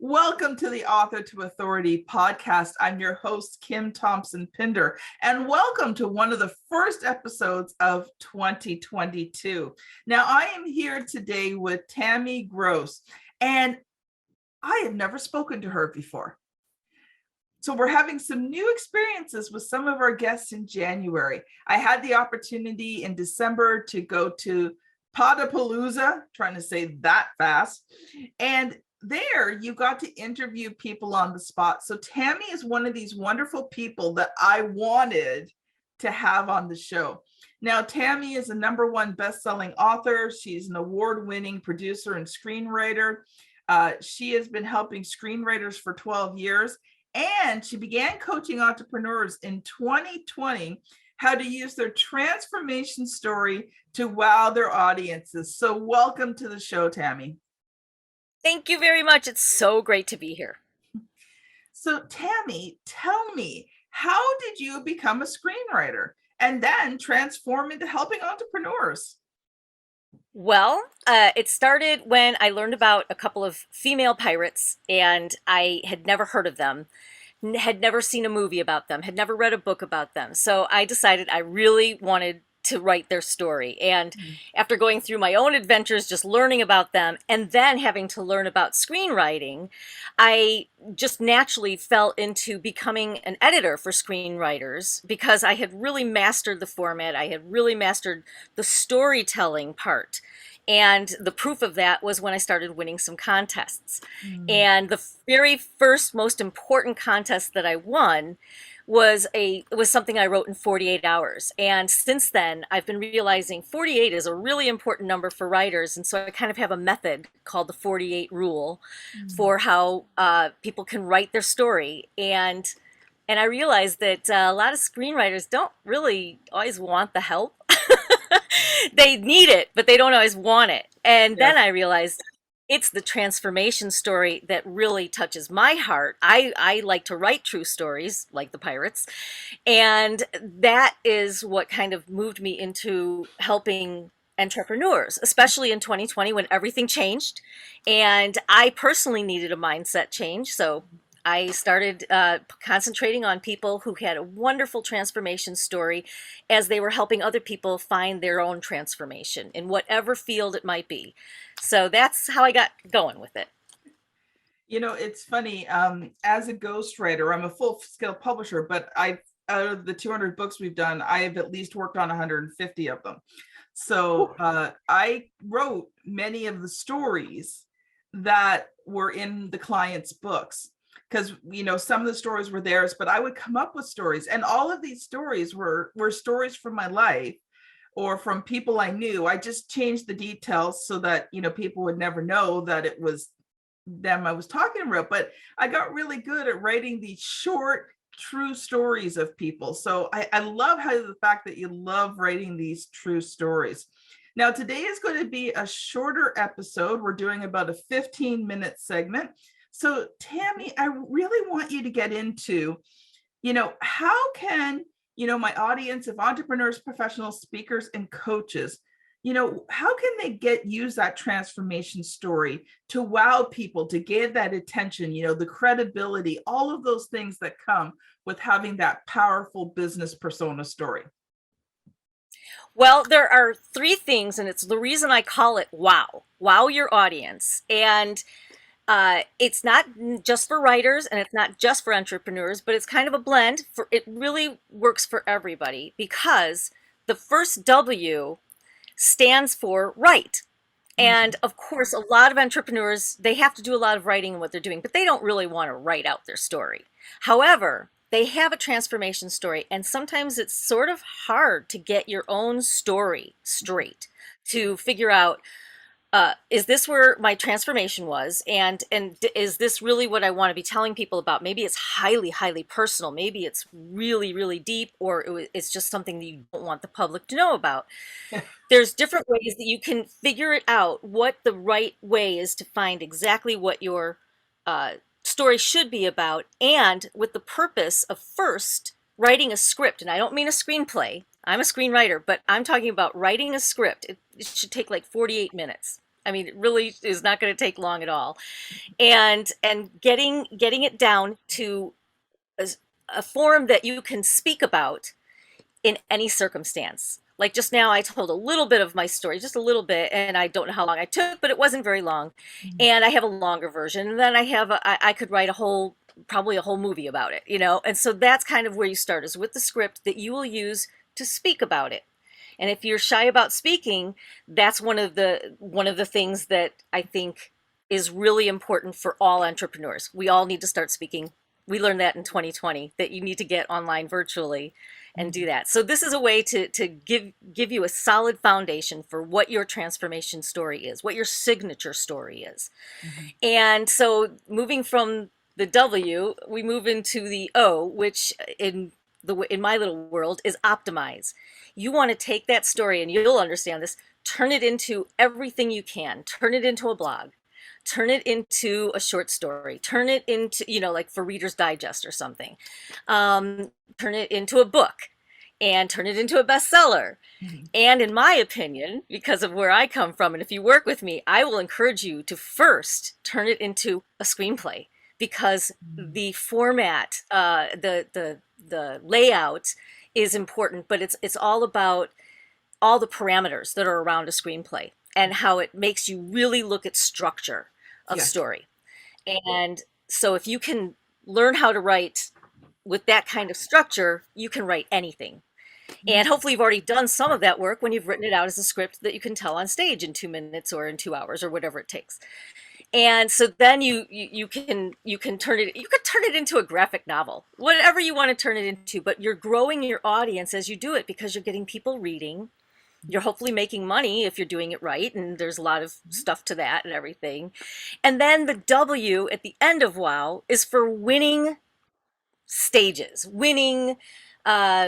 Welcome to the Author to Authority podcast. I'm your host, Kim Thompson Pinder, and welcome to one of the first episodes of 2022. Now, I am here today with Tammy Gross, and I have never spoken to her before. So we're having some new experiences with some of our guests in January. I had the opportunity in December to go to Podapalooza, trying to say that fast, and there you got to interview people on the spot. So Tammy is one of these wonderful people that I wanted to have on the show. Now, Tammy is a #1 best-selling author. She's an award-winning producer and screenwriter. She has been helping screenwriters for 12 years, and she began coaching entrepreneurs in 2020 how to use their transformation story to wow their audiences. So welcome to the show, Tammy. Thank you very much. It's so great to be here. So Tammy, tell me, how did you become a screenwriter and then transform into helping entrepreneurs? Well, it started when I learned about a couple of female pirates, and I had never heard of them, had never seen a movie about them, had never read a book about them. So I decided I really wanted to write their story. And after going through my own adventures, just learning about them, and then having to learn about screenwriting, I just naturally fell into becoming an editor for screenwriters because I had really mastered the format. I had really mastered the storytelling part. And the proof of that was when I started winning some contests. And the very first, most important contest that I won was something I wrote in 48 hours. And since then, I've been realizing 48 is a really important number for writers. And so I kind of have a method called the 48 rule for how people can write their story. And I realized that a lot of screenwriters don't really always want the help. They need it, but they don't always want it. And then I realized it's the transformation story that really touches my heart. I like to write true stories like the pirates. And that is what kind of moved me into helping entrepreneurs, especially in 2020 when everything changed. And I personally needed a mindset change. So I started concentrating on people who had a wonderful transformation story as they were helping other people find their own transformation in whatever field it might be. So that's how I got going with it. You know, it's funny, as a ghostwriter, I'm a full-scale publisher, but out of the 200 books we've done, I have at least worked on 150 of them. So I wrote many of the stories that were in the client's books. Because, you know, some of the stories were theirs, but I would come up with stories. And all of these stories were stories from my life or from people I knew. I just changed the details so that, you know, people would never know that it was them I was talking about. But I got really good at writing these short, true stories of people. So I love how the fact that you love writing these true stories. Now, today is going to be a shorter episode. We're doing about a 15-minute segment. So Tammy, I really want you to get into, you know, how can, you know, my audience of entrepreneurs, professionals, speakers, and coaches, you know, how can they use that transformation story to wow people, to give that attention, you know, the credibility, all of those things that come with having that powerful business persona story? Well, there are three things, and it's the reason I call it wow. Wow your audience. And it's not just for writers and it's not just for entrepreneurs, but it's kind of a blend. It really works for everybody because the first W stands for write. And of course, a lot of entrepreneurs, they have to do a lot of writing in what they're doing, but they don't really want to write out their story. However, they have a transformation story, and sometimes it's sort of hard to get your own story straight, to figure out, is this where my transformation was? And is this really what I want to be telling people about? Maybe it's highly, highly personal. Maybe it's really, really deep, or it's just something that you don't want the public to know about. There's different ways that you can figure it out, what the right way is to find exactly what your story should be about, and with the purpose of first writing a script. And I don't mean a screenplay. I'm a screenwriter, but I'm talking about writing a script. It should take like 48 minutes. I mean, it really is not going to take long at all. And getting it down to a, a form that you can speak about in any circumstance. Like just now, I told a little bit of my story, just a little bit, and I don't know how long I took, but it wasn't very long. Mhm. And I have a longer version, and then I could write a whole, probably a whole movie about it, you know? And so that's kind of where you start, is with the script that you will use to speak about it. And if you're shy about speaking, that's one of the things that I think is really important for all entrepreneurs. We all need to start speaking. We learned that in 2020, that you need to get online virtually and do Mhm. that. So this is a way to give you a solid foundation for what your transformation story is, what your signature story is. Mhm. And so moving from the W, we move into the O, which in my little world is optimize. You want to take that story, and you'll understand this, turn it into everything you can. Turn it into a blog. Turn it into a short story. Turn it into, like for Reader's Digest or something. Turn it into a book and turn it into a bestseller. Mhm. And in my opinion, because of where I come from, and if you work with me, I will encourage you to first turn it into a screenplay, because Mhm. the format, the layout is important, but it's all about all the parameters that are around a screenplay and how it makes you really look at structure of Yes. story. And so if you can learn how to write with that kind of structure, you can write anything. And Mhm. hopefully you've already done some of that work when you've written it out as a script that you can tell on stage in 2 minutes or in 2 hours or whatever it takes. And so then you can turn it into a graphic novel, whatever you want to turn it into, but you're growing your audience as you do it, because you're getting people reading. You're hopefully making money if you're doing it right, and there's a lot of Mhm. stuff to that and everything. And then the W at the end of WoW is for winning stages, winning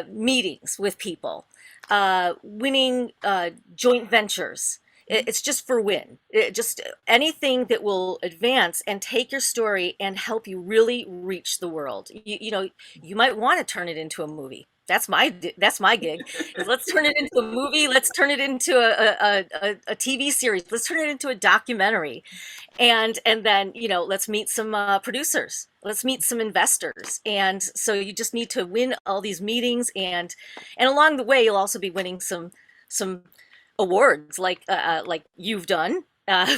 meetings with people, winning joint ventures. Mhm. It's just for win. Just anything that will advance and take your story and help you really reach the world. You might want to turn it into a movie. That's my gig. Is let's turn it into a movie. Let's turn it into a TV series. Let's turn it into a documentary, and then let's meet some producers, let's meet some investors. And so you just need to win all these meetings, and along the way you'll also be winning some awards, like you've done,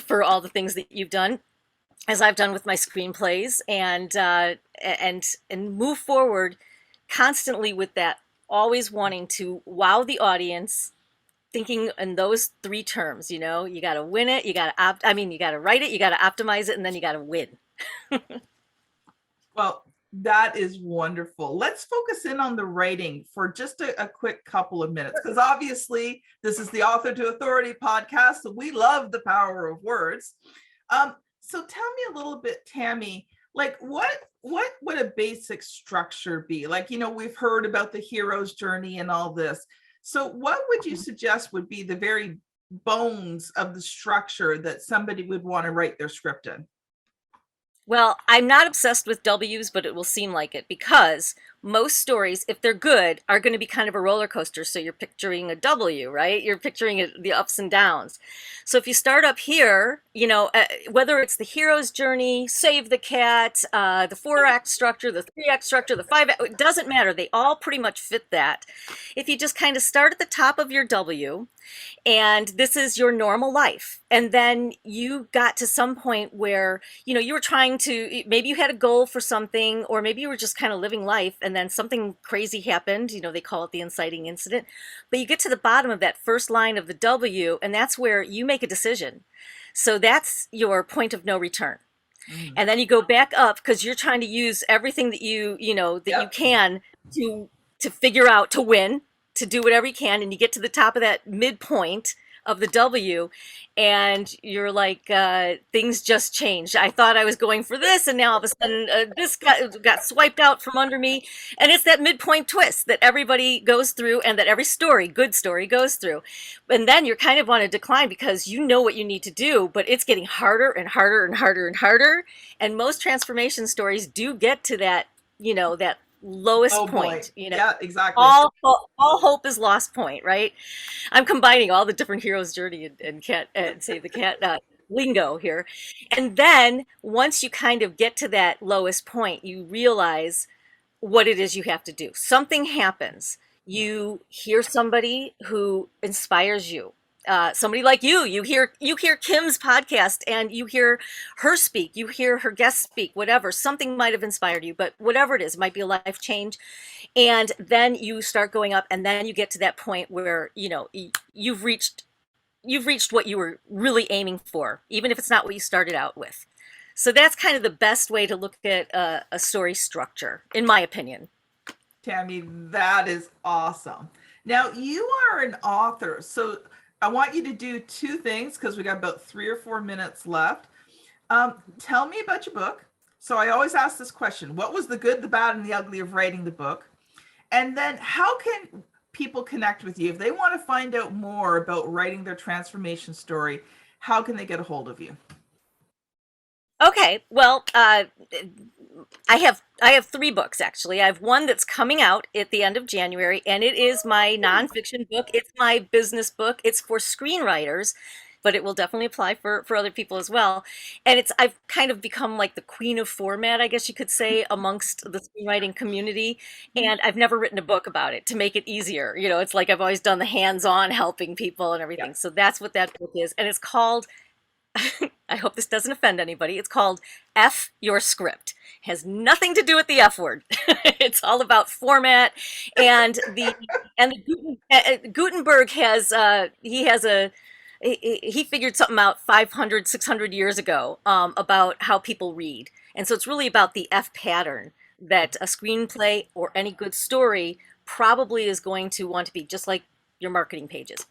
for all the things that you've done, as I've done with my screenplays, and move forward constantly with that, always wanting to wow the audience, thinking in those three terms. You got to win it, you got to you got to write it, you got to optimize it, and then you got to win. Well, that is wonderful. Let's focus in on the writing for just a quick couple of minutes, because obviously this is the Author to Authority podcast, so we love the power of words. So tell me a little bit, Tammy, like what would a basic structure be? Like, we've heard about the hero's journey and all this. So what would you suggest would be the very bones of the structure that somebody would want to write their script in? Well, I'm not obsessed with W's, but it will seem like it, because most stories, if they're good, are going to be kind of a roller coaster. So you're picturing a W, right? You're picturing the ups and downs. So if you start up here, whether it's the hero's journey, save the cat, the 4-act structure, the 3-act structure, the 5-act, it doesn't matter. They all pretty much fit that. If you just kind of start at the top of your W, and this is your normal life, and then you got to some point where you were trying to, maybe you had a goal for something, or maybe you were just kind of living life, and then something crazy happened. They call it the inciting incident. But you get to the bottom of that first line of the W, and that's where you make a decision. So that's your point of no return. Mhm. And then you go back up, because you're trying to use everything that you Yep. can to figure out, to win, to do whatever you can, and you get to the top of that midpoint of the W, and you're like, things just changed. I thought I was going for this, and now all of a sudden, this got swiped out from under me. And it's that midpoint twist that everybody goes through, and that every good story goes through. And then you're kind of on a decline, because you know what you need to do, but it's getting harder and harder and harder and harder. And most transformation stories do get to that lowest Oh boy. point. Yeah, exactly. All hope is lost point, right? I'm combining all the different heroes journey and cat and save the cat. lingo here. And then once you kind of get to that lowest point, you realize what it is you have to do. Something happens. Yeah. You hear somebody who inspires you. Somebody like you. You hear Kim's podcast and you hear her speak. You hear her guest speak. Whatever. Something might have inspired you, but whatever it is, it might be a life change. And then you start going up, and then you get to that point where you've reached what you were really aiming for, even if it's not what you started out with. So that's kind of the best way to look at a story structure, in my opinion. Tammy, that is awesome. Now, you are an author, so I want you to do two things because we got about 3 or 4 minutes left. Tell me about your book. So I always ask this question: what was the good, the bad, and the ugly of writing the book? And then how can people connect with you if they want to find out more about writing their transformation story? How can they get a hold of you? Okay, well, I have 3 books actually. I have one that's coming out at the end of January, and it is my nonfiction book. It's my business book. It's for screenwriters, but it will definitely apply for other people as well. And I've kind of become like the queen of format, I guess you could say, amongst the screenwriting community. And I've never written a book about it to make it easier. It's like I've always done the hands-on helping people and Yeah. everything. So that's what that book is, and it's called I hope this doesn't offend anybody. It's called F Your Script. It has nothing to do with the F word. It's all about format and Gutenberg he figured something out 500, 600 years ago about how people read. And so it's really about the F pattern that a screenplay or any good story probably is going to want to be, just like your marketing pages.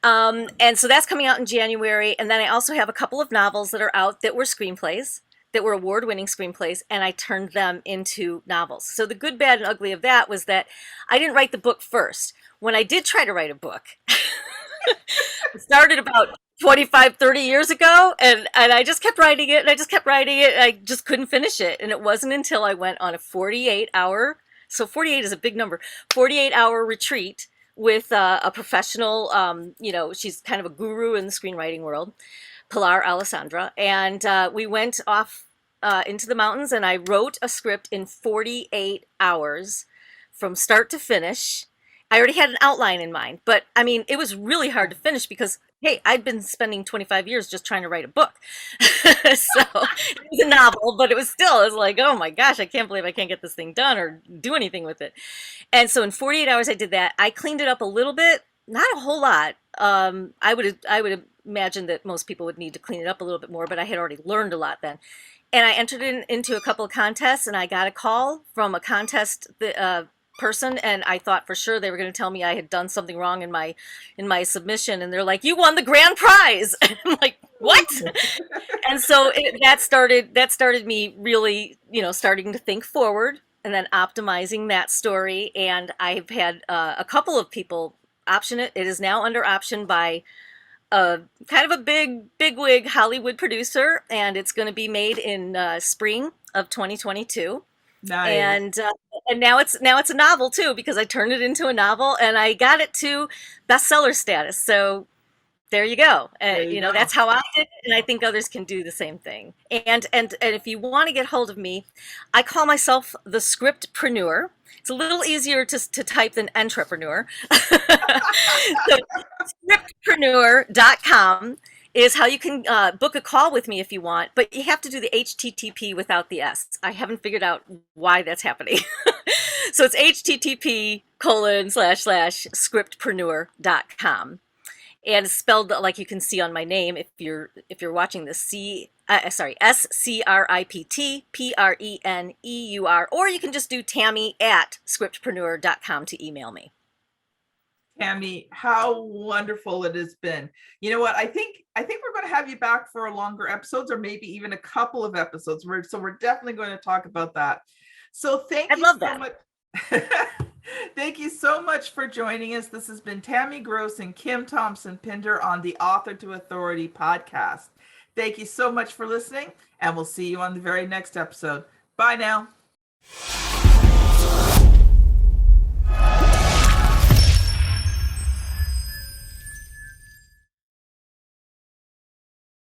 And so that's coming out in January. And then I also have a couple of novels that are out that were screenplays, that were award-winning screenplays, and I turned them into novels. So the good, bad, and ugly of that was that I didn't write the book first. When I did try to write a book, it started about 25, 30 years ago, and I just kept writing it, and I just kept writing it, and I just couldn't finish it. And it wasn't until I went on a 48-hour, so 48 is a big number, 48-hour retreat with a professional, she's kind of a guru in the screenwriting world, Pilar Alessandra, and we went off into the mountains, and I wrote a script in 48 hours from start to finish. I already had an outline in mind, but I mean, it was really hard to finish because, hey, I'd been spending 25 years just trying to write a book. So it was a novel, but it was like, oh my gosh, I can't believe I can't get this thing done or do anything with it. And so in 48 hours, I did that. I cleaned it up a little bit, not a whole lot. I would imagine that most people would need to clean it up a little bit more, but I had already learned a lot then. And I entered into a couple of contests, and I got a call from a contest person, and I thought for sure they were going to tell me I had done something wrong in my submission, and they're like, "You won the grand prize." And I'm like, "What?" And so that started me really, starting to think forward and then optimizing that story. And I've had a couple of people option it. It is now under option by a kind of a bigwig Hollywood producer, and it's going to be made in spring of 2022. Nice. And now it's a novel too, because I turned it into a novel and I got it to bestseller status. So there you go. There you That's go. how I did it, and I think others can do the same thing. And if you want to get hold of me, I call myself the scriptpreneur. It's a little easier to type than entrepreneur. So scriptpreneur.com is how you can book a call with me if you want, but you have to do the HTTP without the S. I haven't figured out why that's happening. So it's http://scriptpreneur.com. And it's spelled like you can see on my name if you're watching this, SCRIPTPRENEUR, or you can just do Tammy@scriptpreneur.com to email me. Tammy, how wonderful it has been. You know what? I think we're going to have you back for longer episodes, or maybe even a couple of episodes. We're definitely going to talk about that. So thank I'd you love so that. much. Thank you so much for joining us. This has been Tammy Gross and Kim Thompson Pinder on the Author to Authority podcast. Thank you so much for listening, and we'll see you on the very next episode. Bye now.